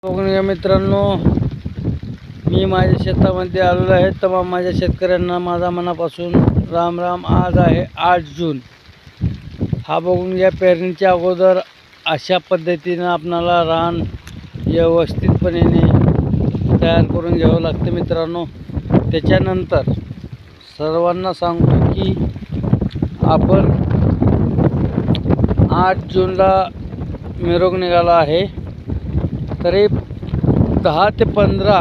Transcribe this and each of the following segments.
बघून घ्या मित्रांनो, मी माझ्या शेतामध्ये आलेलो आहे. तमाम माझ्या शेतकऱ्यांना माझा मनापासून राम राम. आज आहे 8 जून. हा बघून घ्या, पेरणीच्या अगोदर अशा पद्धतीनं आपणाला रान व्यवस्थितपणे तयार करून घ्यावं लागतं मित्रांनो. त्याच्यानंतर सर्वांना सांगतो की आपण 8 जूनला मिरग निघाला आहे, तरी 10 ते 15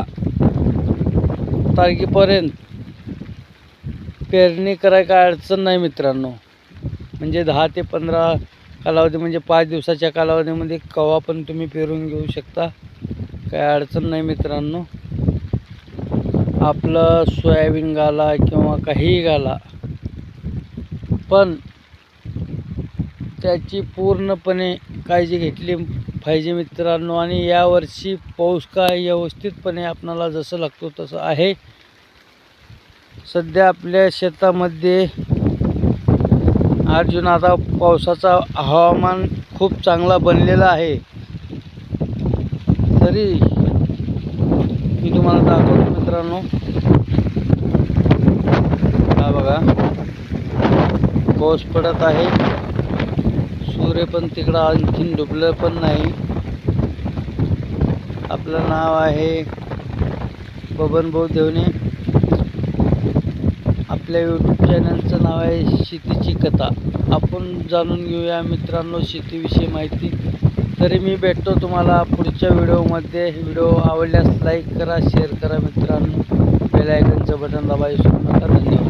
तारखेपर्यंत पेरणी करायला काय अडचण नाही मित्रांनो. म्हणजे 10 ते 15 कालावधी म्हणजे 5 दिवसाच्या कालावधीमध्ये केव्हा पण तुम्ही पेरून घेऊ शकता, काय अडचण नाही मित्रांनो. आपलं सोयाबीन घाला किंवा काहीही घाला, पण त्याची पूर्णपणे काळजी घेतली पाहिजे मित्रांनो. आणि यावर्षी पाऊस काय व्यवस्थितपणे आपणाला जसं लागतो तसं आहे. सध्या आपल्या शेतामध्ये 8 जून आता पावसाचा हवामान खूप चांगला बनलेला आहे. तरी मी तुम्हाला दाखवतो मित्रांनो. हा बघा, पाऊस पडत आहे. सूर्य पण तिकडं आणखीन डुबलं पण नाही. आपलं नाव आहे बबन भाऊ देवणे. आपल्या यूट्यूब चॅनलचं नाव आहे शेतीची कथा. आपण जाणून घेऊया मित्रांनो शेतीविषयी माहिती. तरी मी भेटतो तुम्हाला पुढच्या व्हिडिओमध्ये. व्हिडिओ आवडल्यास लाईक करा, शेअर करा मित्रांनो. बेल आयकॉनचं बटन दाबायला विसरू नका. धन्यवाद.